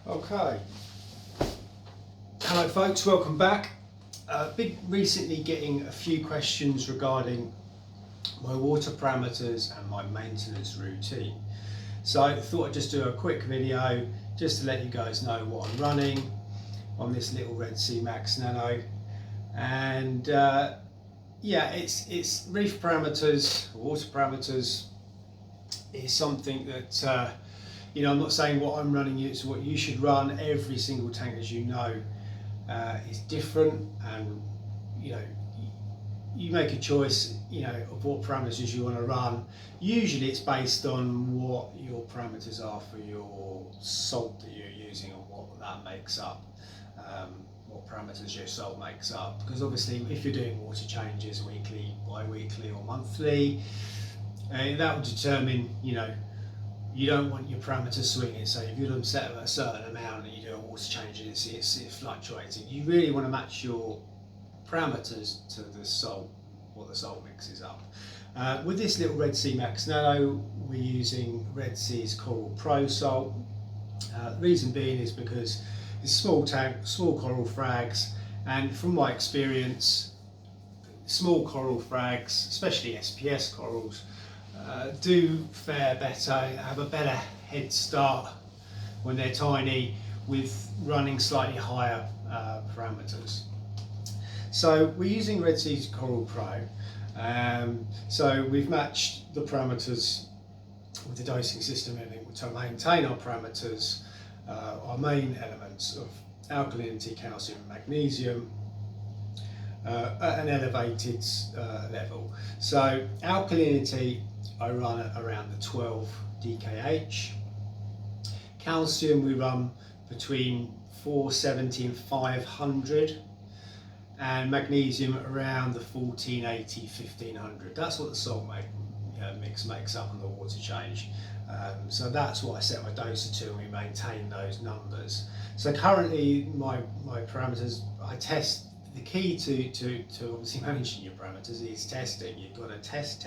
Okay, hello folks, welcome back. Been recently getting a few questions regarding my water parameters and my maintenance routine. So I thought I'd just do a quick video just to let you guys know what I'm running on this little Red Sea Max Nano. And yeah, it's reef parameters, water parameters is something that I'm not saying what I'm running is what you should run. Every single tank, as you know, is different, and you make a choice of what parameters you want to run. Usually it's based on what your parameters are for your salt that you're using and what that makes up, what parameters your salt makes up, because obviously if you're doing water changes weekly, bi-weekly or monthly, that will determine, you don't want your parameters swinging. So if you're set at a certain amount and you do a water change and it's fluctuating, you really want to match your parameters to the salt, what the salt mixes up. With this little Red Sea Max Nano, we're using Red Sea's Coral Pro salt. The reason being is because it's a small tank, small coral frags, and from my experience, small coral frags, especially SPS corals, do fare better, have a better head start when they're tiny with running slightly higher parameters. So we're using Red Sea's Coral Pro. So we've matched the parameters with the dosing system and everything to maintain our parameters, our main elements of alkalinity, calcium and magnesium, at an elevated level. So alkalinity, I run at around the 12 DKH. Calcium we run between 470 and 500, and magnesium around the 1480, 1500. That's what the salt mix makes up on the water change. So that's what I set my doser to, and we maintain those numbers. So currently my parameters, I test. The key to obviously managing your parameters is testing. You've got to test.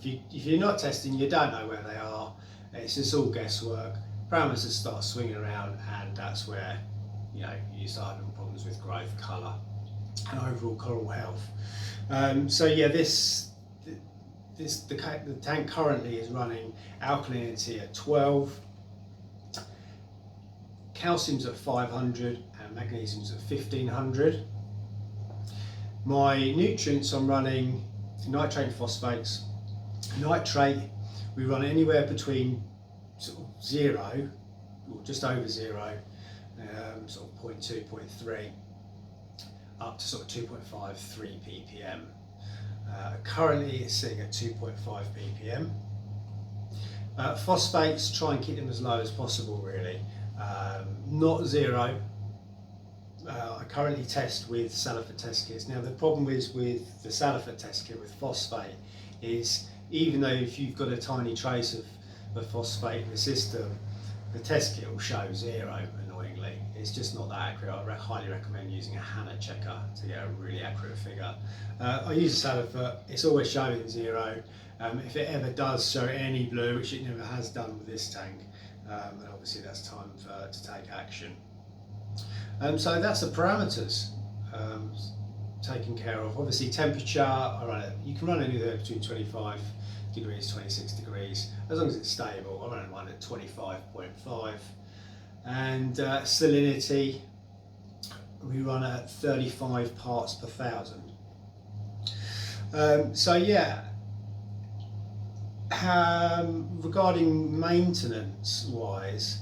If you're not testing, you don't know where they are. It's just all guesswork. Parameters start swinging around, and that's where you start having problems with growth, colour, and overall coral health. So yeah, the tank currently is running alkalinity at 12, calcium's at 500, and magnesium's at 1500. My nutrients, I'm running nitrate and phosphates. Nitrate, we run anywhere between sort of 0 or just over 0, sort of 0.2, 0.3, up to sort of 2.5, 3 ppm. Currently it's sitting at 2.5 ppm. Phosphates, try and keep them as low as possible really. Not 0. I currently test with Salifert test kits. Now the problem is with the Salifert test kit with phosphate is, even though if you've got a tiny trace of phosphate in the system, the test kit will show 0, annoyingly. It's just not that accurate. I highly recommend using a Hanna checker to get a really accurate figure. I use a Salifert, it's always showing 0. If it ever does show any blue, which it never has done with this tank, then obviously that's time to take action. So that's the parameters taken care of. Obviously temperature, you can run anywhere between 25 degrees, 26 degrees, as long as it's stable. I run one at 25.5. And salinity, we run at 35 parts per thousand. So yeah, regarding maintenance wise,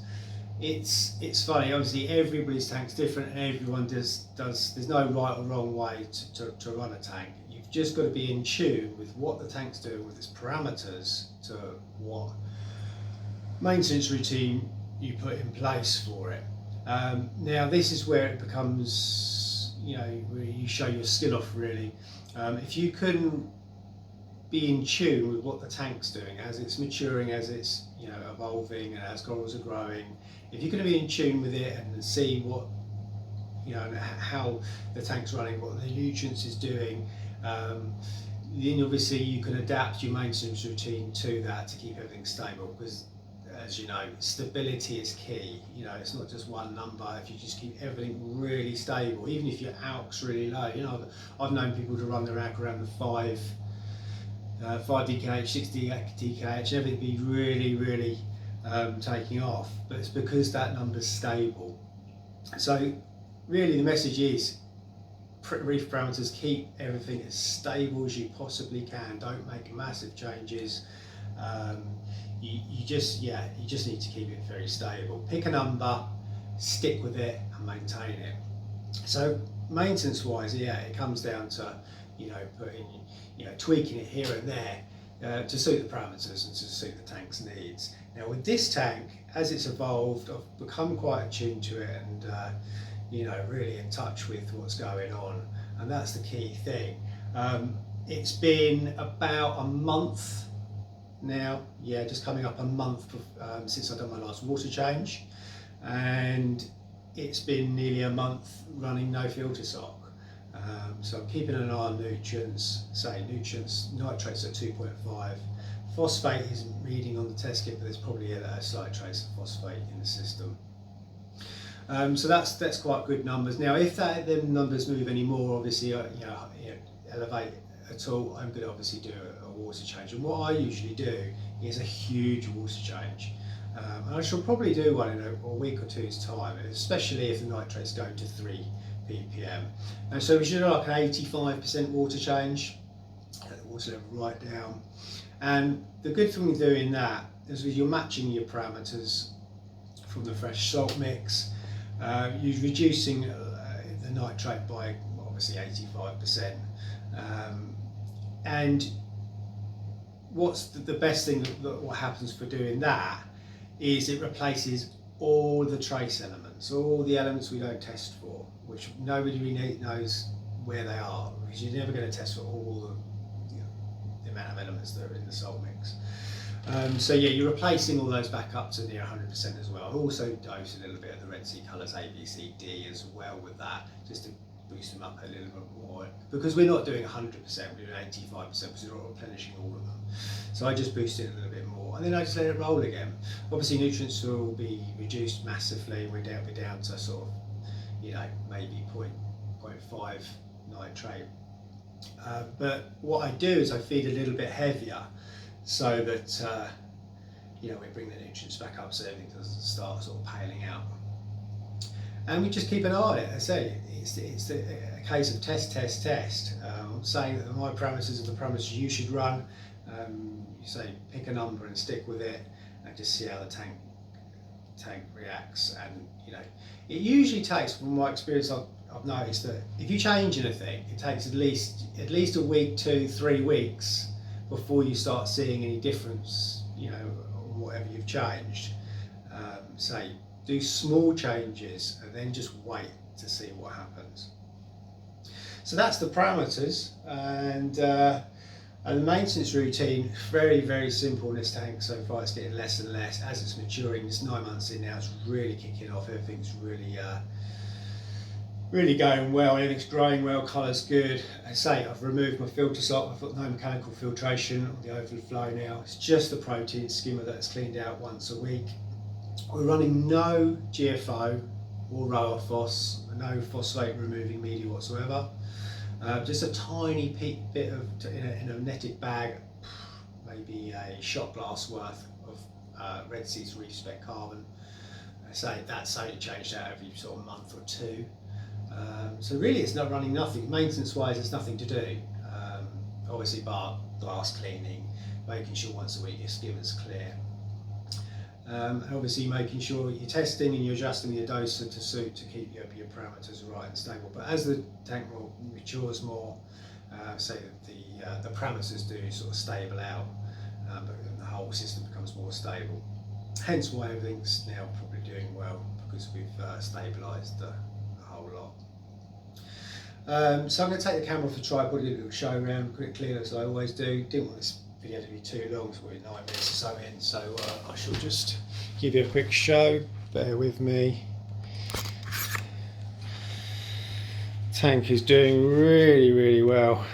it's funny. Obviously, everybody's tank's different, and everyone does. There's no right or wrong way to run a tank. You've just got to be in tune with what the tank's doing with its parameters to what maintenance routine you put in place for it. Now, this is where it becomes, where you show your skill off really. If you can be in tune with what the tank's doing as it's maturing, as it's evolving, and as corals are growing, if you're going to be in tune with it and see what how the tank's running, what the nutrients is doing, then obviously you can adapt your maintenance routine to that to keep everything stable. Because as you know, stability is key. You know, it's not just one number. If you just keep everything really stable, even if your ALK's really low, you know, I've known people to run their ALK around the 5 DKH, 6 DKH, and everything be really taking off, but it's because that number's stable. So really the message is, reef parameters, keep everything as stable as you possibly can. Don't make massive changes. You just need to keep it very stable. Pick a number, stick with it, and maintain it. So maintenance wise, it comes down to tweaking it here and there to suit the parameters and to suit the tank's needs. Now with this tank, as it's evolved, I've become quite attuned to it and really in touch with what's going on, and that's the key thing. It's been about a month now, just coming up a month since I've done my last water change, and it's been nearly a month running no filter sock. So I'm keeping an eye on nutrients, nitrates at 2.5. Phosphate isn't reading on the test kit, but there's probably a slight trace of phosphate in the system. So that's quite good numbers. Now, if them numbers move any more, obviously, elevate at all, I'm going to obviously do a water change. And what I usually do is a huge water change. And I shall probably do one in a week or two's time, especially if the nitrates go to 3 ppm. And so we should do like an 85% water change, get the water level right down. And the good thing with doing that is you're matching your parameters from the fresh salt mix. You're reducing the nitrate by obviously 85%. And what's the best thing what happens for doing that is it replaces all the trace elements, all the elements we don't test for, which nobody really knows where they are, because you're never going to test for all the amount of elements that are in the salt mix. So you're replacing all those back up to near 100% as well. I also dose a little bit of the Red Sea colours A, B, C, D as well with that, just to boost them up a little bit more, because we're not doing 100%, we're doing 85% because we're not replenishing all of them. So I just boost it a little bit more, and then I just let it roll again. Obviously nutrients will be reduced massively. We're down to sort of, maybe 0.5 nitrate. But what I do is I feed a little bit heavier, so that we bring the nutrients back up, so everything doesn't start sort of paling out. And we just keep an eye on it. I say it's a case of test. I'm saying that my parameters are the parameters you should run. You say pick a number and stick with it, and just see how the tank reacts. And it usually takes, from my experience, I've noticed that if you change anything, it takes at least a week, 2-3 weeks before you start seeing any difference, on whatever you've changed. Say do small changes and then just wait to see what happens. So that's the parameters, and the maintenance routine, very simple in this tank so far. It's getting less and less as it's maturing. It's 9 months in now, it's really kicking off. Everything's really going well, everything's growing well, colour's good. I say I've removed my filter sock, I've got no mechanical filtration on the overflow now. It's just the protein skimmer that's cleaned out once a week. We're running no GFO or ROA-phos, no phosphate removing media whatsoever. Just a tiny bit of, in a netted bag, maybe a shot glass worth of Red Sea's Reef Spec Carbon. I say that's only changed out every sort of month or two. So really it's not running nothing. Maintenance wise there's nothing to do. Obviously bar glass cleaning, making sure once a week your skimmer's clear. And obviously making sure you're testing and you're adjusting your dose to suit to keep your parameters right and stable. But as the tank matures more, say that the parameters do sort of stable out, but the whole system becomes more stable. Hence why everything's now probably doing well, because we've stabilised the whole lot. So I'm going to take the camera off the tripod, do a little show around quickly as I always do. Didn't want this video to be too long, so we're 9 minutes or so in, so I shall just give you a quick show. Bear with me. Tank is doing really well.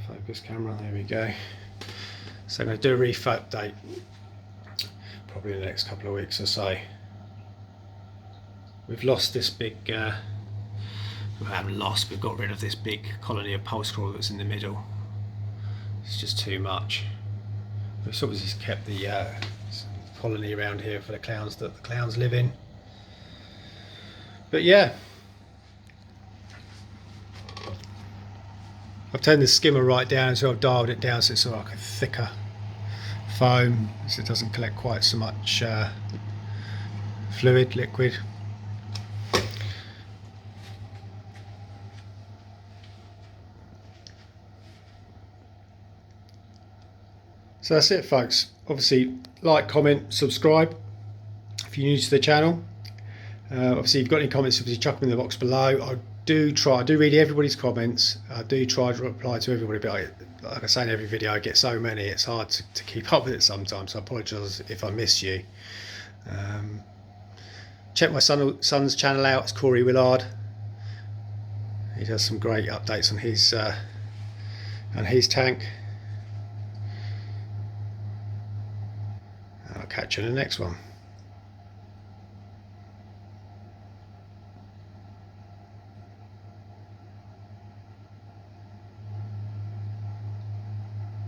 Focus camera, there we go. So I'm going to do a reef update. probably in the next couple of weeks or so. We've lost this big, we haven't lost, we've got rid of this big colony of pulse crawler that's in the middle. It's just too much. We've sort of just kept the colony around here for the clowns that the clowns live in. But yeah, I've turned the skimmer right down, so I've dialed it down so it's sort of like a thicker foam, so it doesn't collect quite so much liquid. So that's it, folks. Obviously, like, comment, subscribe if you're new to the channel. Obviously, if you've got any comments, obviously chuck them in the box below. I do read everybody's comments. I do try to reply to everybody, but like I say in every video, I get so many, it's hard to keep up with it sometimes. So I apologise if I miss you. Check my son's channel out. It's Corey Willard. He does some great updates on his tank. I'll catch you in the next one.